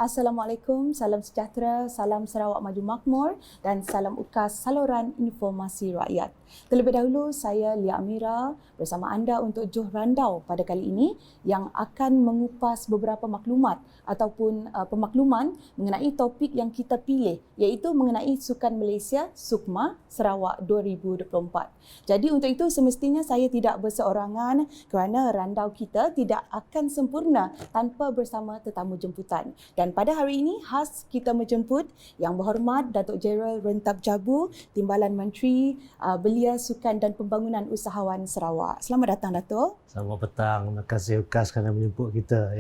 Assalamualaikum, salam sejahtera, salam Sarawak Maju Makmur dan salam UKAS Saluran Informasi Rakyat. Terlebih dahulu, saya Lia Amira bersama anda untuk Juh Randau pada kali ini yang akan mengupas beberapa maklumat ataupun pemakluman mengenai topik yang kita pilih, iaitu mengenai Sukan Malaysia SUKMA Sarawak 2024. Jadi untuk itu semestinya saya tidak berseorangan kerana randau kita tidak akan sempurna tanpa bersama tetamu jemputan. Dan pada hari ini khas kita menjemput Yang Berhormat Datuk Jeneral Rentab Jabu, Timbalan Menteri Belia Sukan dan Pembangunan Usahawan Sarawak. Selamat datang Datuk. Selamat petang. Terima kasih UKAS kerana menjemput kita.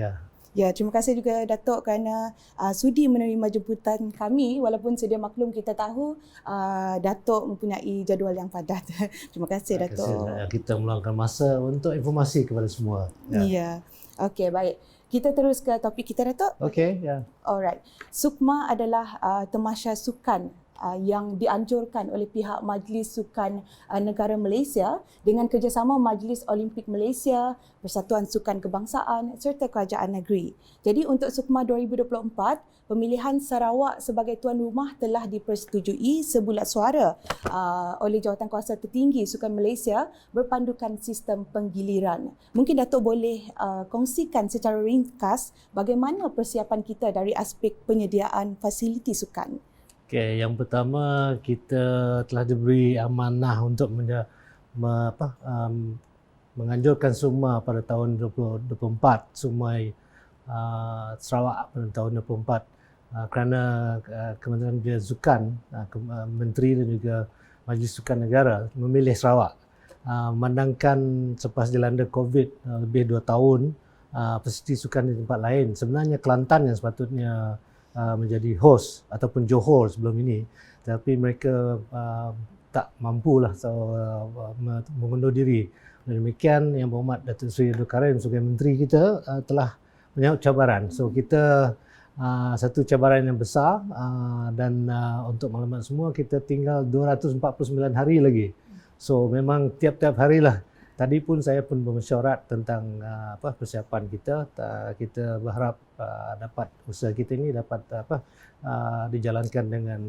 Ya, terima kasih juga Datuk kerana sudi menerima jemputan kami walaupun sedia maklum kita tahu Datuk mempunyai jadual yang padat. Terima kasih Datuk. Terima kasih kita meluangkan masa untuk informasi kepada semua. Ya. Okey, baik. Kita terus ke topik kita Datuk. Okey, Alright. SUKMA adalah tamasya sukan yang dianjurkan oleh pihak Majlis Sukan Negara Malaysia dengan kerjasama Majlis Olimpik Malaysia, Persatuan Sukan Kebangsaan serta Kerajaan Negeri. Jadi untuk SUKMA 2024, pemilihan Sarawak sebagai tuan rumah telah dipersetujui sebulat suara oleh Jawatankuasa Tertinggi Sukan Malaysia berpandukan sistem penggiliran. Mungkin Datuk boleh kongsikan secara ringkas bagaimana persiapan kita dari aspek penyediaan fasiliti sukan. Okey, yang pertama kita telah diberi amanah untuk menganjurkan SUKMA pada tahun 2024, SUKMA Sarawak pada tahun 2024 kerana Kementerian Belia Sukan, Menteri dan juga Majlis Sukan Negara memilih Sarawak. Memandangkan selepas dilanda COVID lebih 2 tahun, fasiliti sukan di tempat lain. Sebenarnya Kelantan yang sepatutnya menjadi host ataupun Johor sebelum ini, tapi mereka tak mampulah mengundur diri. Dan demikian Yang Berhormat Datuk Seri Abdul Karim sebagai menteri kita telah menyahut cabaran. So kita satu cabaran yang besar dan untuk maklumat semua kita tinggal 249 hari lagi. So memang tiap-tiap harilah. Tadi pun saya pun bermesyuarat tentang persiapan kita. Kita berharap dapat usaha kita ini dapat dijalankan dengan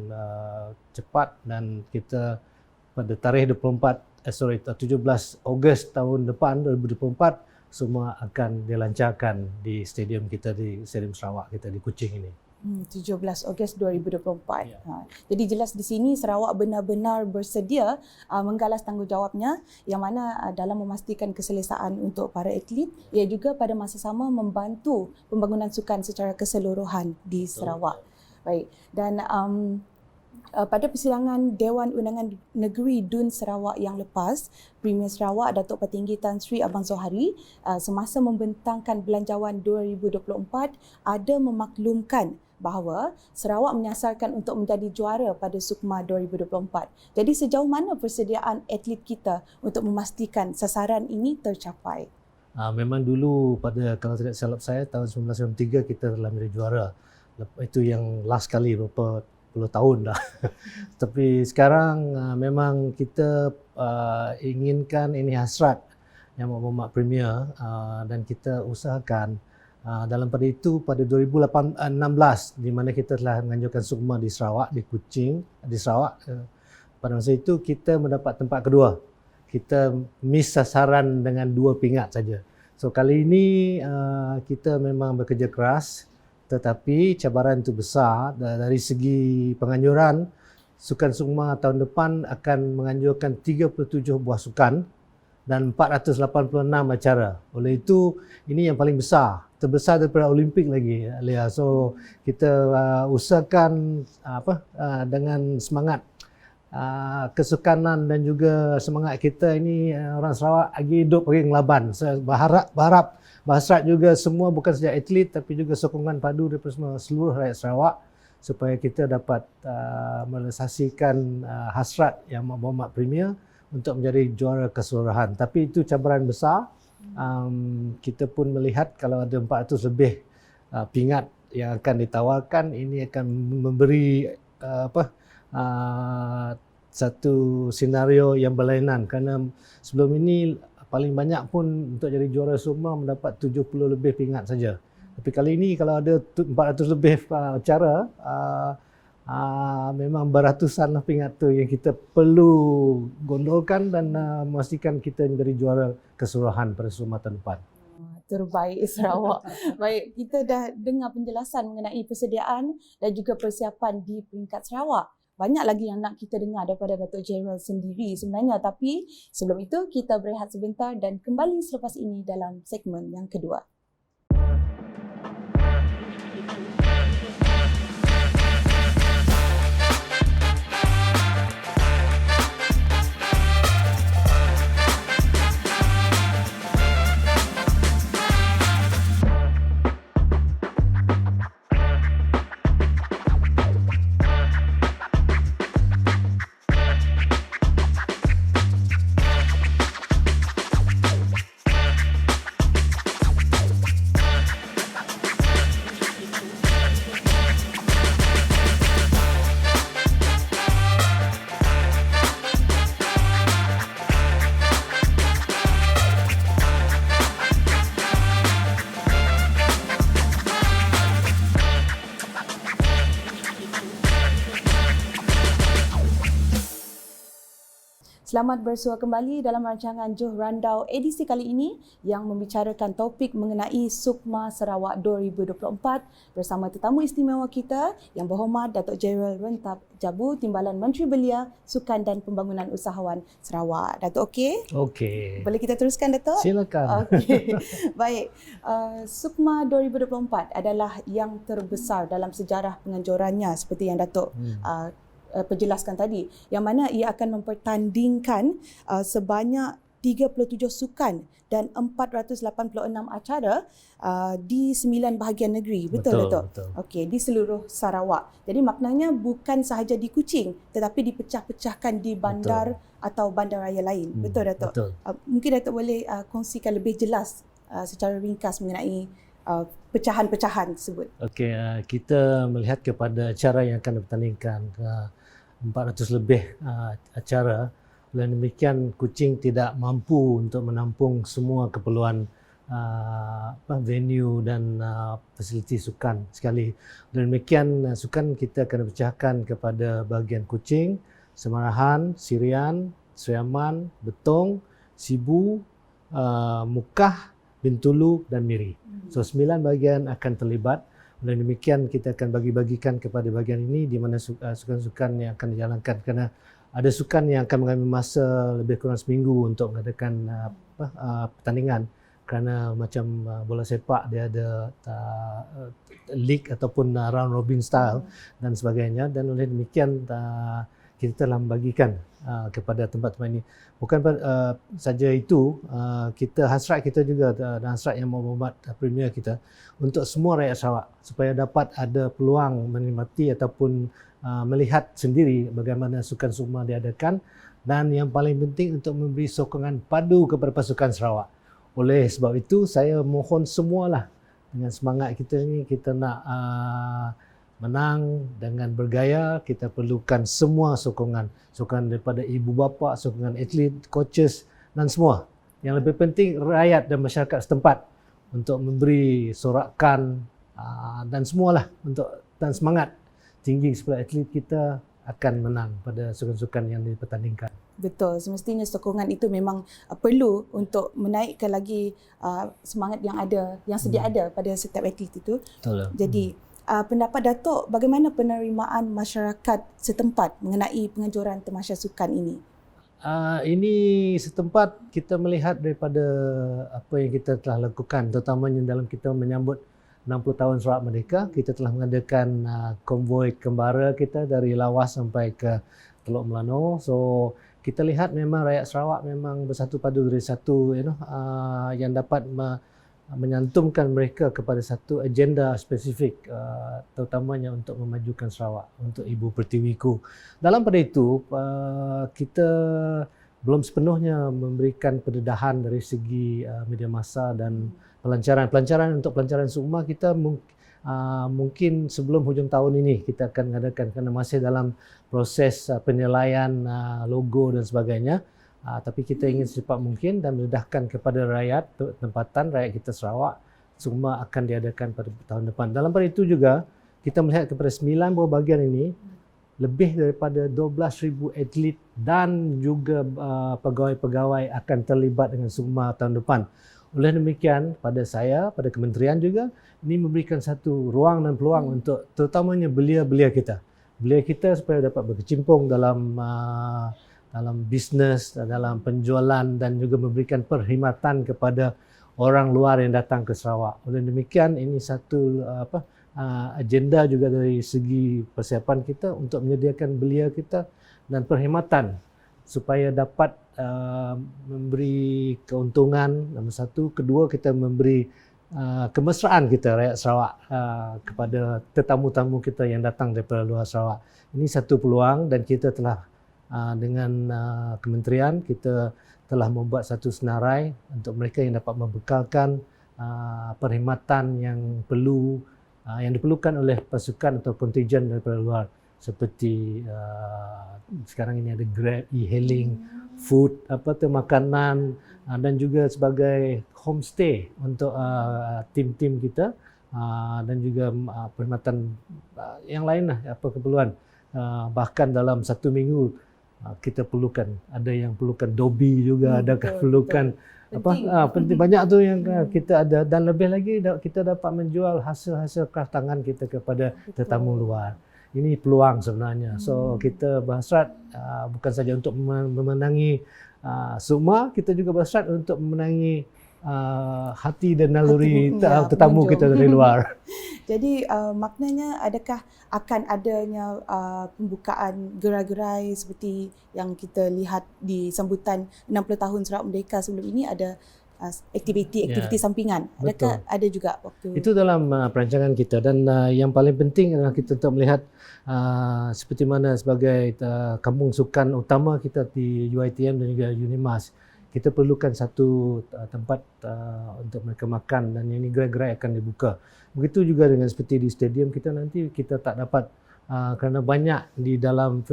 cepat dan kita pada tarikh 17 Ogos tahun depan 2024 semua akan dilancarkan di stadium kita di Stadium Sarawak kita di Kuching ini. 17 Ogos 2024. Ya. Jadi jelas di sini Sarawak benar-benar bersedia menggalas tanggungjawabnya yang mana dalam memastikan keselesaan untuk para atlet, ia juga pada masa sama membantu pembangunan sukan secara keseluruhan di Sarawak. Baik. Dan pada persidangan Dewan Undangan Negeri DUN Sarawak yang lepas, Premier Sarawak Datuk Petinggi Tan Sri Abang Zohari semasa membentangkan Belanjawan 2024 ada memaklumkan bahawa Sarawak menyasarkan untuk menjadi juara pada SUKMA 2024. Jadi sejauh mana persediaan atlet kita untuk memastikan sasaran ini tercapai? Memang dulu kalau tidak silap saya tahun 1993 kita telah menjadi juara. Itu yang last kali berapa puluh tahun dah. Tapi sekarang memang kita inginkan ini hasrat Yang Berhormat Premier dan kita usahakan dalam pada itu pada 2016 di mana kita telah menganjurkan SUKMA di Sarawak, di Kuching, di Sarawak. Pada masa itu kita mendapat tempat kedua. Kita miss sasaran dengan 2 pingat saja. So kali ini kita memang bekerja keras tetapi cabaran itu besar dari segi penganjuran. Sukan SUKMA tahun depan akan menganjurkan 37 buah sukan dan 486 acara. Oleh itu ini yang paling besar, terbesar daripada Olimpik lagi, Lia. So kita usahakan dengan semangat kesukanan dan juga semangat kita ini orang Sarawak lagi hidup lagi ngelaban. Saya berharap juga semua bukan saja atlet tapi juga sokongan padu daripada seluruh rakyat Sarawak supaya kita dapat merealisasikan hasrat Yang Berhormat Premier untuk menjadi juara keseluruhan. Tapi itu cabaran besar. Kita pun melihat kalau ada 400 lebih pingat yang akan ditawarkan, ini akan memberi satu senario yang berlainan kerana sebelum ini paling banyak pun untuk jadi juara SUKMA mendapat 70 lebih pingat saja. Tapi kali ini kalau ada 400 lebih acara, memang beratusan lah pingat tu yang kita perlu gondolkan dan memastikan kita menjadi juara keseluruhan pada Sumatera depan. Terbaik Sarawak. Baik, kita dah dengar penjelasan mengenai persediaan dan juga persiapan di peringkat Sarawak. Banyak lagi yang nak kita dengar daripada Datuk Gerald sendiri sebenarnya, tapi sebelum itu kita berehat sebentar dan kembali selepas ini dalam segmen yang kedua. Selamat bersua kembali dalam rancangan Johor Randau edisi kali ini yang membicarakan topik mengenai Sukma Sarawak 2024 bersama tetamu istimewa kita yang berhormat Datuk Gerald Rentab Jabu, Timbalan Menteri Belia, Sukan dan Pembangunan Usahawan Sarawak. Datuk okey? Okey. Boleh kita teruskan, Datuk? Silakan. Okey. Baik. Sukma 2024 adalah yang terbesar dalam sejarah penganjurannya seperti yang Datuk perjelaskan tadi, yang mana ia akan mempertandingkan sebanyak 37 sukan dan 486 acara di 9 bahagian negeri. Betul, Datuk? Betul. Okey, di seluruh Sarawak. Jadi maknanya bukan sahaja di Kuching tetapi dipecah-pecahkan di bandar atau bandaraya lain. Betul, Datuk? Betul. Mungkin Datuk boleh kongsikan lebih jelas secara ringkas mengenai pecahan-pecahan tersebut. Okey, kita melihat kepada acara yang akan dipertandingkan 400 lebih acara. Oleh demikian, Kuching tidak mampu untuk menampung semua keperluan venue dan fasiliti sukan sekali. Oleh demikian, sukan kita akan dipecahkan kepada bahagian Kuching, Semarahan, Sirian, Seriaman, Betong, Sibu, Mukah, Bintulu dan Miri. So 9 bahagian akan terlibat. Dan demikian kita akan bagi-bagikan kepada bahagian ini di mana sukan-sukan yang akan dijalankan, kerana ada sukan yang akan mengambil masa lebih kurang seminggu untuk mengadakan pertandingan, kerana macam bola sepak dia ada league ataupun round robin style dan sebagainya. Dan oleh demikian kita telah membagikan kepada tempat-tempat ini. Bukan saja itu, kita hasrat kita juga dan hasrat yang berhormat Premier kita untuk semua rakyat Sarawak supaya dapat ada peluang menikmati ataupun melihat sendiri bagaimana sukan Sukma diadakan, dan yang paling penting untuk memberi sokongan padu kepada pasukan Sarawak. Oleh sebab itu saya mohon semualah dengan semangat kita ni, kita nak menang dengan bergaya, kita perlukan semua sokongan daripada ibu bapa, sokongan atlet, coaches dan semua. Yang lebih penting rakyat dan masyarakat setempat untuk memberi sorakan dan semualah dan semangat tinggi supaya atlet kita akan menang pada sukan-sukan yang dipertandingkan. Betul, semestinya sokongan itu memang perlu untuk menaikkan lagi semangat yang sedia ada pada setiap atlet itu. Betul. Jadi pendapat Datuk, bagaimana penerimaan masyarakat setempat mengenai penganjuran tamasya sukan ini? Ini setempat kita melihat daripada apa yang kita telah lakukan, terutamanya dalam kita menyambut 60 tahun Sarawak Merdeka. Kita telah mengadakan konvoi kembara kita dari Lawas sampai ke Teluk Melano. So kita lihat memang rakyat Sarawak memang bersatu padu dari satu yang dapat menyantumkan mereka kepada satu agenda spesifik, terutamanya untuk memajukan Sarawak, untuk Ibu Pertiwiku. Dalam pada itu, kita belum sepenuhnya memberikan pendedahan dari segi media massa dan pelancaran. Untuk pelancaran Sukma kita mungkin sebelum hujung tahun ini kita akan mengadakan, kerana masih dalam proses penilaian logo dan sebagainya. Tapi kita ingin secepat mungkin dan mendedahkan kepada rakyat tempatan, rakyat kita Sarawak, SUKMA akan diadakan pada tahun depan. Dalam pada itu juga kita melihat kepada 9 buah bahagian ini, lebih daripada 12,000 atlet dan juga pegawai-pegawai akan terlibat dengan SUKMA tahun depan. Oleh demikian, pada saya, pada kementerian juga, ini memberikan satu ruang dan peluang untuk terutamanya belia-belia kita. Belia kita supaya dapat berkecimpung dalam bisnes, dalam penjualan dan juga memberikan perkhidmatan kepada orang luar yang datang ke Sarawak. Oleh demikian, ini satu agenda juga dari segi persiapan kita untuk menyediakan belia kita dan perkhidmatan supaya dapat memberi keuntungan, nombor satu. Kedua, kita memberi kemesraan kita rakyat Sarawak kepada tetamu-tamu kita yang datang daripada luar Sarawak. Ini satu peluang dan kita telah dengan kementerian kita telah membuat satu senarai untuk mereka yang dapat membekalkan perkhidmatan yang diperlukan oleh pasukan atau kontijen daripada luar, seperti sekarang ini ada Grab, e-hailing, food, makanan dan juga sebagai homestay untuk tim-tim kita dan juga perkhidmatan yang lain lah, keperluan. Bahkan dalam satu minggu kita perlukan, ada yang perlukan dobi juga, ada perlukan penting banyak tu yang kita ada, dan lebih lagi kita dapat menjual hasil-hasil kraft tangan kita kepada tetamu luar. Ini peluang sebenarnya. So kita berhasrat bukan saja untuk memenangi SUKMA, kita juga berhasrat untuk memenangi hati dan naluri tetamu kita dari luar. Jadi maknanya adakah akan adanya pembukaan gerai-gerai seperti yang kita lihat di sambutan 60 tahun Sarawak Merdeka sebelum ini, ada aktiviti sampingan? Adakah ada juga waktu itu dalam perancangan kita, dan yang paling penting adalah kita untuk melihat seperti mana sebagai kampung sukan utama kita di UiTM dan juga UNIMAS, kita perlukan satu tempat untuk mereka makan, dan ini gerai-gerai akan dibuka. Begitu juga dengan seperti di stadium kita, nanti kita tak dapat kerana banyak di dalam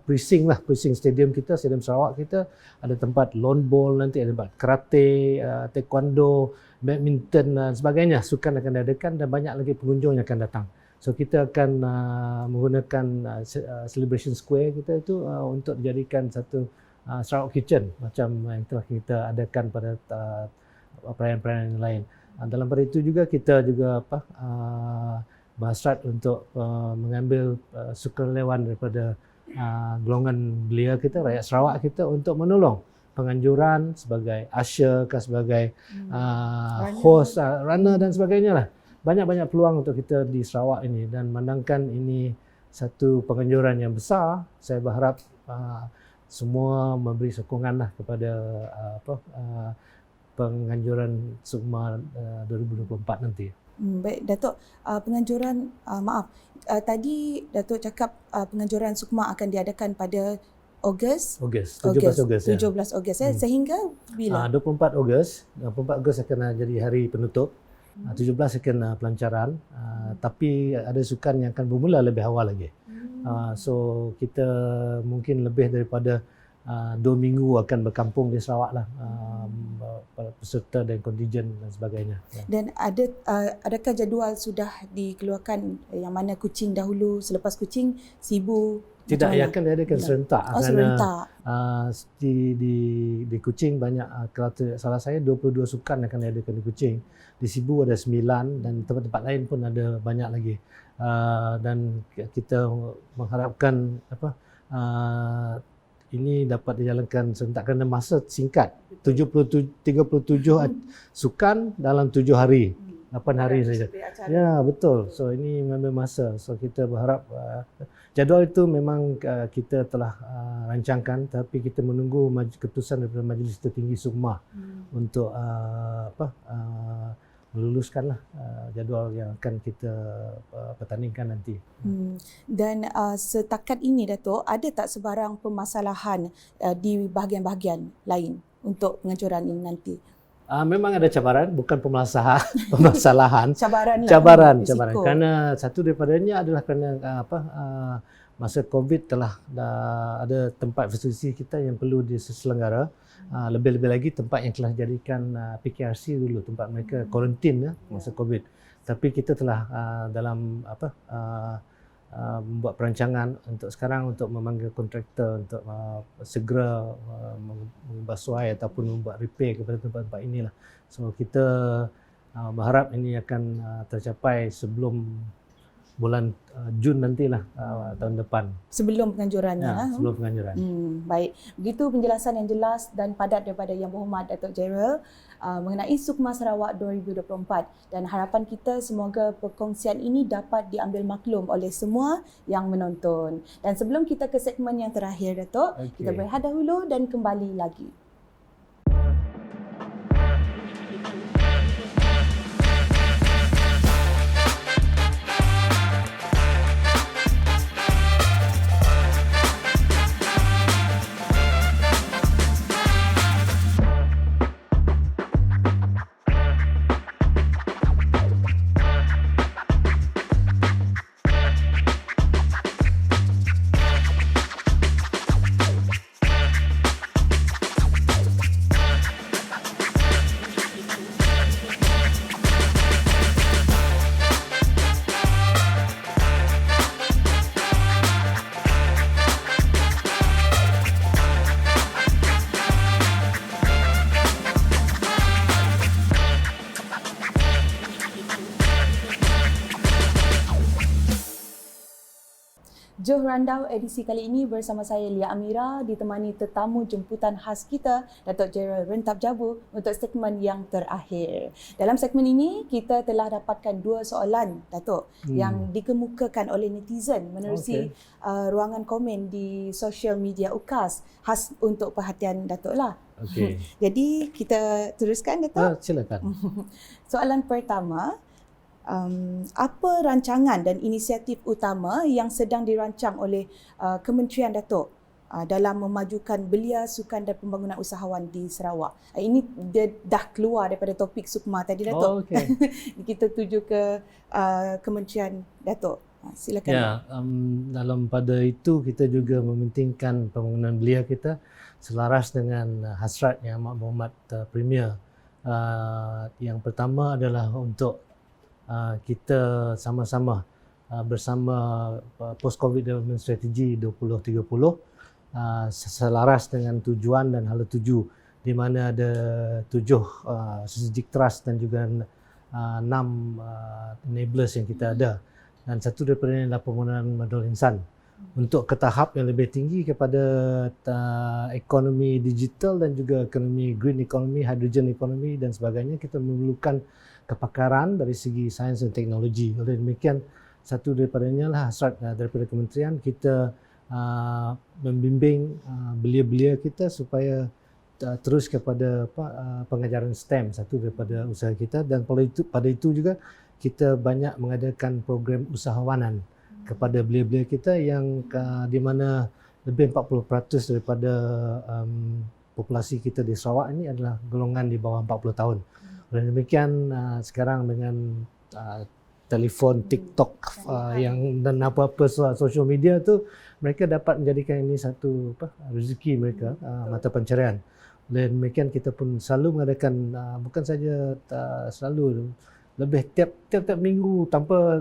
precinct stadium kita, stadium Sarawak kita ada tempat lawn ball, nanti ada tempat karate, taekwondo, badminton dan sebagainya. Sukan akan diadakan dan banyak lagi pengunjung yang akan datang. So kita akan menggunakan celebration square kita itu untuk dijadikan satu Sarawak Kitchen macam yang telah kita adakan pada perayaan-perayaan yang lain. Dalam pada itu juga kita juga berhasrat untuk mengambil sukarelawan daripada golongan belia kita, rakyat Sarawak kita, untuk menolong penganjuran sebagai usher, sebagai host, runner dan sebagainya lah. Banyak-banyak peluang untuk kita di Sarawak ini, dan memandangkan ini satu penganjuran yang besar, saya berharap semua memberi sokongan lah kepada penganjuran SUKMA 2024 nanti. Baik, Datuk, penganjuran tadi Datuk cakap penganjuran SUKMA akan diadakan pada 17 Ogos sehingga bila? 24 Ogos akan jadi hari penutup. 17 akan pelancaran, tapi ada sukan yang akan bermula lebih awal lagi. So kita mungkin lebih daripada 2 minggu akan berkampung di Sarawak lah, peserta dan kontijen dan sebagainya. Dan adakah jadual sudah dikeluarkan, yang mana Kuching dahulu, selepas Kuching Sibu? Tidak, ia akan diadakan serentak. Serentak. Di Kuching banyak, kalau tidak salah saya 22 sukan akan diadakan di Kuching. Di Sibu ada 9 dan tempat-tempat lain pun ada banyak lagi. Dan kita mengharapkan ini dapat dijalankan serentak kerana masa singkat. 37 sukan dalam 7 hari. 8 hari saja. Ya, betul. So ini mengambil masa. So kita berharap jadual itu memang kita telah rancangkan, tapi kita menunggu keputusan daripada Majlis Tertinggi SUKMA untuk meluluskanlah jadual yang akan kita pertandingkan nanti. Dan setakat ini, Datuk, ada tak sebarang permasalahan di bahagian-bahagian lain untuk penganjuran ini nanti? Memang ada cabaran, bukan permasalahan. Cabaran. Kerana satu daripadanya adalah kerana masa COVID telah ada tempat fasiliti kita yang perlu diselenggara. Lebih-lebih lagi tempat yang telah jadikan PKRC dulu, tempat mereka kuarantin masa COVID. Tapi kita telah dalam membuat perancangan untuk sekarang untuk memanggil kontraktor untuk segera membasuh ataupun membuat repair kepada tempat-tempat inilah. So kita berharap ini akan tercapai sebelum bulan Jun nantilah tahun depan. Sebelum penganjurannya. Ya, sebelum penganjuran. Baik. Begitu penjelasan yang jelas dan padat daripada Yang Berhormat Datuk Jeral mengenai Sukma Sarawak 2024, dan harapan kita semoga perkongsian ini dapat diambil maklum oleh semua yang menonton. Dan sebelum kita ke segmen yang terakhir, Datuk, kita berehat dahulu dan kembali lagi. Johor Randau edisi kali ini bersama saya Lia Amira ditemani tetamu jemputan khas kita, Datuk Jeral Rentap Jabu, untuk segmen yang terakhir. Dalam segmen ini kita telah dapatkan 2 soalan, Datuk, yang dikemukakan oleh netizen menerusi ruangan komen di sosial media UKAS, khas untuk perhatian Datuk lah. Jadi kita teruskan, Datuk? Silakan. Soalan pertama, apa rancangan dan inisiatif utama yang sedang dirancang oleh Kementerian Datuk dalam memajukan belia, sukan dan pembangunan usahawan di Sarawak? Ini dia dah keluar daripada topik Sukma tadi, Datuk. Kita tuju ke Kementerian Datuk. Silakan. Ya, dalam pada itu kita juga mementingkan pembangunan belia kita selaras dengan hasrat Yang Amat Berhormat Premier. Yang pertama adalah untuk kita sama-sama bersama Post-COVID Development Strategy 2030 selaras dengan tujuan dan hala tuju, di mana ada 7 strategic trust dan juga 6 enablers yang kita ada, dan satu daripadanya adalah pembangunan modal insan untuk ke tahap yang lebih tinggi kepada ekonomi digital dan juga ekonomi green economy, hydrogen economy dan sebagainya. Kita memerlukan kepakaran dari segi sains dan teknologi. Oleh demikian, satu daripadanya lah hasrat daripada kementerian kita membimbing belia-belia kita supaya terus kepada pengajaran STEM, satu daripada usaha kita, dan pada itu juga kita banyak mengadakan program usahawanan kepada belia-belia kita yang di mana lebih 40% daripada populasi kita di Sarawak ini adalah golongan di bawah 40 tahun. Oleh demikian, sekarang dengan telefon, TikTok dan apa-apa social media tu, mereka dapat menjadikan ini satu rezeki mereka, mata pencarian. Oleh demikian, kita pun selalu mengadakan, bukan saja selalu, lebih tiap minggu tanpa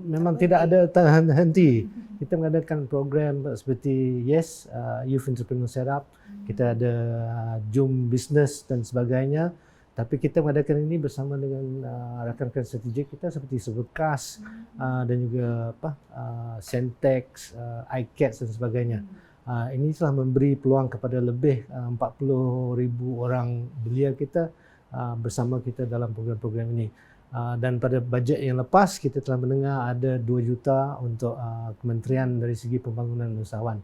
memang tidak ada henti. Kita mengadakan program seperti Youth Entrepreneur Setup, kita ada Zoom Business dan sebagainya. Tapi kita mengadakan ini bersama dengan rakan-rakan strategik kita seperti Sebekas dan juga Sentex, iCats dan sebagainya. Ini telah memberi peluang kepada lebih 40,000 orang belia kita bersama kita dalam program-program ini. Dan pada bajet yang lepas kita telah mendengar ada 2 juta untuk kementerian dari segi pembangunan usahawan.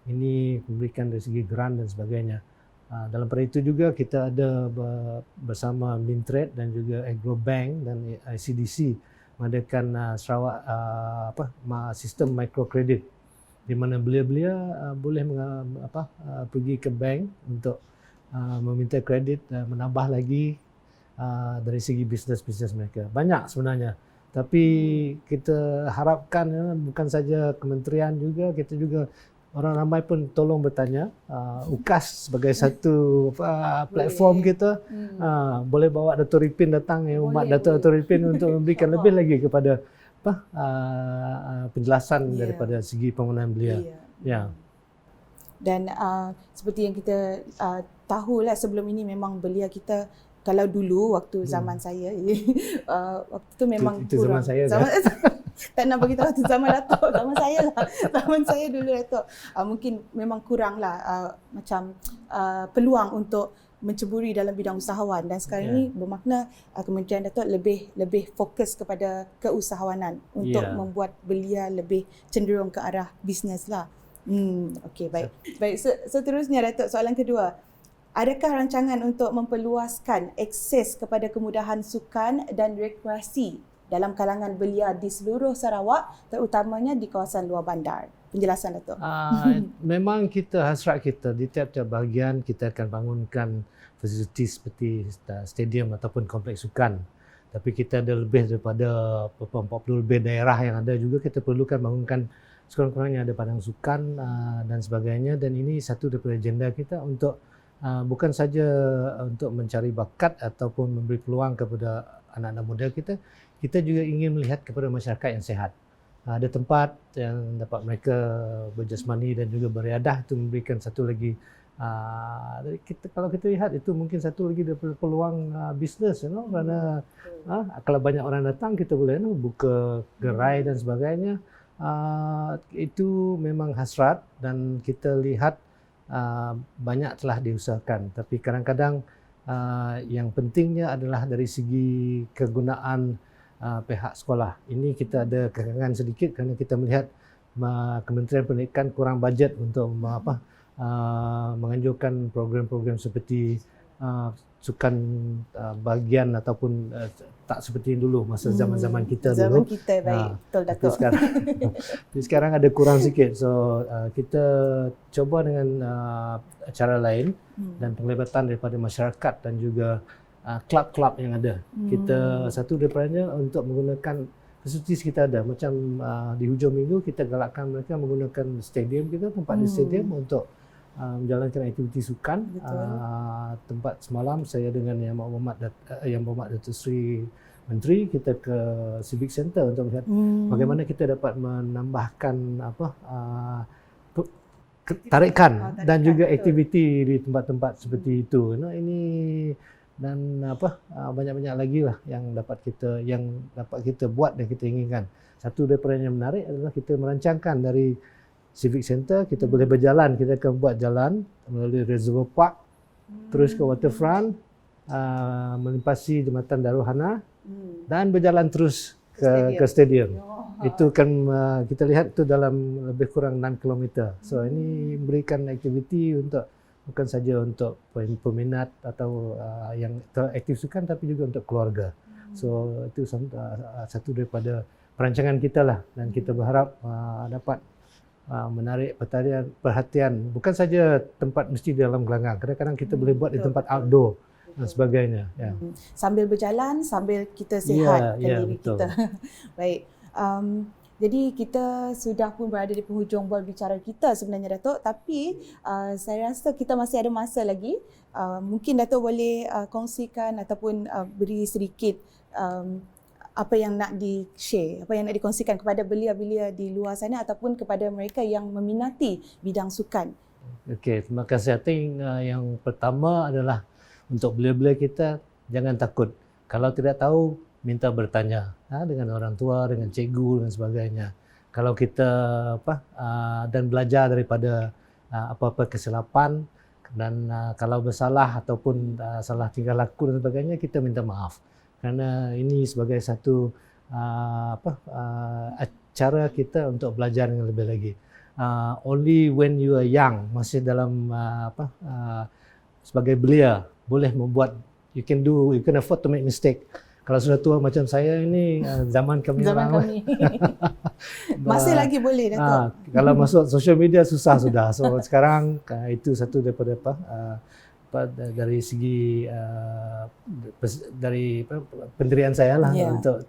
Ini memberikan dari segi grant dan sebagainya. Dalam pada itu juga kita ada bersama Mintrade dan juga Agrobank dan ICDC mengadakan Sarawak sistem microkredit, di mana belia-belia boleh pergi ke bank untuk meminta kredit dan menambah lagi dari segi bisnes mereka. Banyak sebenarnya Tapi kita harapkan bukan saja kementerian juga, kita juga orang ramai pun tolong bertanya. UKAS sebagai satu platform kita, boleh bawa Dato' Ripin datang, umat Dato' Ripin untuk memberikan lebih lagi kepada penjelasan daripada segi penggunaan belia. Ya. Dan seperti yang kita tahulah sebelum ini, memang belia kita, kalau dulu waktu zaman saya, waktu tu memang itu kurang. Zaman saya. Tak nak bagi tahu tu zaman Datuk, zaman saya lah. Zaman saya dulu Datuk. Mungkin memang kurang lah macam peluang untuk menceburi dalam bidang usahawan, dan sekarang ni bermakna Kementerian Datuk lebih fokus kepada keusahawanan untuk membuat belia lebih cenderung ke arah bisnes lah. Okey, baik. Baik, seterusnya Datuk, soalan kedua. Adakah rancangan untuk memperluaskan akses kepada kemudahan sukan dan rekreasi dalam kalangan belia di seluruh Sarawak, terutamanya di kawasan luar bandar? Penjelasan Datuk. Memang hasrat kita di tiap-tiap bahagian kita akan bangunkan fasiliti seperti stadium ataupun kompleks sukan. Tapi kita ada lebih daripada 40 lebih daerah yang ada juga, kita perlukan bangunkan sekurang-kurangnya ada padang sukan dan sebagainya, dan ini satu daripada agenda kita untuk bukan saja untuk mencari bakat ataupun memberi peluang kepada anak-anak muda kita juga ingin melihat kepada masyarakat yang sihat. Ada tempat yang dapat mereka berjasmani dan juga beriadah, itu memberikan satu lagi kalau kita lihat itu mungkin satu lagi daripada peluang bisnes, kerana kalau banyak orang datang kita boleh buka gerai dan sebagainya. Itu memang hasrat dan kita lihat banyak telah diusahakan, tapi kadang-kadang yang pentingnya adalah dari segi kegunaan pihak sekolah. Ini kita ada kekangan sedikit kerana kita melihat Kementerian Pendidikan kurang bajet untuk menganjurkan program-program seperti sukan bahagian ataupun tak seperti dulu masa zaman-zaman kita dulu. Zaman kita, baik. Betul Datuk. Sekarang ada kurang sikit. So kita coba dengan cara lain dan penglibatan daripada masyarakat dan juga klub-klub yang ada. Kita satu daripadanya untuk menggunakan fasilitas kita ada. Macam di hujung minggu kita galakkan mereka menggunakan stadium kita, tempat di stadium untuk menjalankan aktiviti sukan. Tempat semalam saya dengan Yang Berhormat Datuk Seri Menteri, kita ke Civic Center untuk melihat bagaimana kita dapat menambahkan tarikan dan juga aktiviti di tempat-tempat seperti itu. Ini dan banyak-banyak lagi lah yang dapat kita buat dan kita inginkan. Satu daripada yang menarik adalah kita merancangkan dari Civic Center, kita boleh berjalan, kita akan buat jalan melalui Reservoir Park, terus ke Waterfront, melimpasi Jambatan Darul Hana dan berjalan terus ke stadium. Itu kan kita lihat itu dalam lebih kurang 6 km. So ini memberikan aktiviti untuk bukan saja untuk peminat atau yang aktif sukan, tapi juga untuk keluarga. So itu satu daripada perancangan kita lah, dan kita berharap dapat menarik perhatian bukan saja tempat mesti di dalam gelanggang. Kadang-kadang kita boleh buat di tempat outdoor dan sebagainya. Ya. Sambil berjalan, sambil kita sihatkan diri kita. Baik. Jadi kita sudah pun berada di penghujung berbicara kita sebenarnya Datuk, tapi saya rasa kita masih ada masa lagi. Mungkin Datuk boleh kongsikan ataupun beri sedikit apa yang nak di-share, apa yang nak dikongsikan kepada belia-belia di luar sana ataupun kepada mereka yang meminati bidang sukan. Okey, terima kasih. I think yang pertama adalah untuk belia-belia kita, jangan takut. Kalau tidak tahu, minta bertanya dengan orang tua, dengan cikgu dan sebagainya. Kalau kita dan belajar daripada apa-apa kesilapan, dan kalau bersalah ataupun salah tingkah laku dan sebagainya, kita minta maaf. Kerana ini sebagai satu cara kita untuk belajar dengan lebih lagi. Only when you are young, masih dalam sebagai belia, boleh membuat, you can afford to make mistake. Kalau sudah tua macam saya ini, zaman kami masih lagi boleh Datuk. Kalau masuk social media susah sudah. So sekarang itu satu daripada dari segi dari pendirian saya lah untuk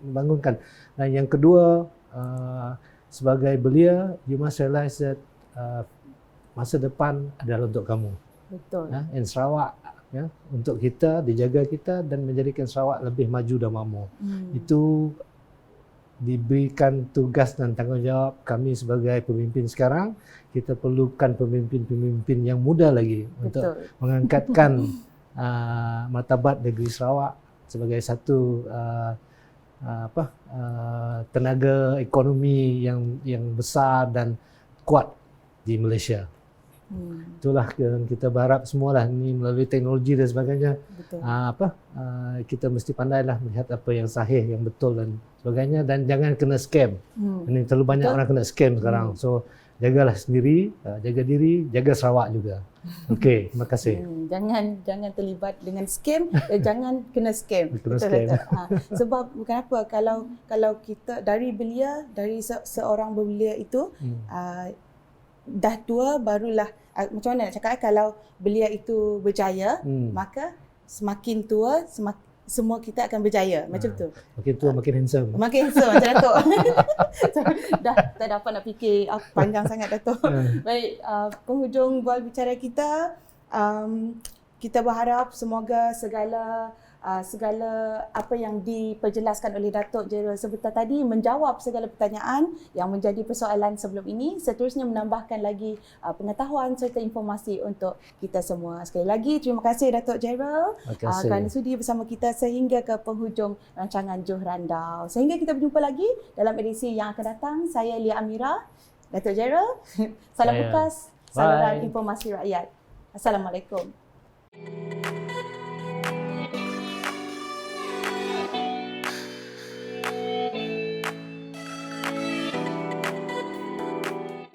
membangunkan. Dan yang kedua, sebagai belia, you must realize that masa depan adalah untuk kamu. Betul. In Sarawak, untuk kita, dijaga kita dan menjadikan Sarawak lebih maju dan makmur. Itu diberikan tugas dan tanggungjawab kami sebagai pemimpin sekarang. Kita perlukan pemimpin-pemimpin yang muda lagi untuk mengangkatkan martabat negeri Sarawak sebagai satu tenaga ekonomi yang besar dan kuat di Malaysia. Itulah yang kita berharap semualah, ini melalui teknologi dan sebagainya. Kita mesti pandailah melihat apa yang sahih, yang betul dan sebagainya, dan jangan kena scam. Ini terlalu banyak orang kena scam sekarang. So jagalah sendiri, jaga diri, jaga Sarawak juga. Okey, terima kasih. Jangan terlibat dengan scam dan jangan kena scam. Sebab kenapa kalau kita dari belia, dari seorang belia itu dah tua barulah macam mana nak cakap, kalau belia itu berjaya, maka semakin tua semua kita akan berjaya. Macam tu. Makin tua makin handsome. Makin handsome macam Datuk. Dah tak dapat nak fikir panjang sangat Datuk. Baik, penghujung bual bicara kita, kita berharap semoga segala apa yang diperjelaskan oleh Datuk Jeral sebentar tadi menjawab segala pertanyaan yang menjadi persoalan sebelum ini, seterusnya menambahkan lagi pengetahuan serta informasi untuk kita semua. Sekali lagi terima kasih Datuk Jeral kerana sudi bersama kita sehingga ke penghujung rancangan Johor Randau. Sehingga kita berjumpa lagi dalam edisi yang akan datang. Saya Lia Amira, Datuk Jeral. Salam bekas, saluran informasi rakyat. Assalamualaikum.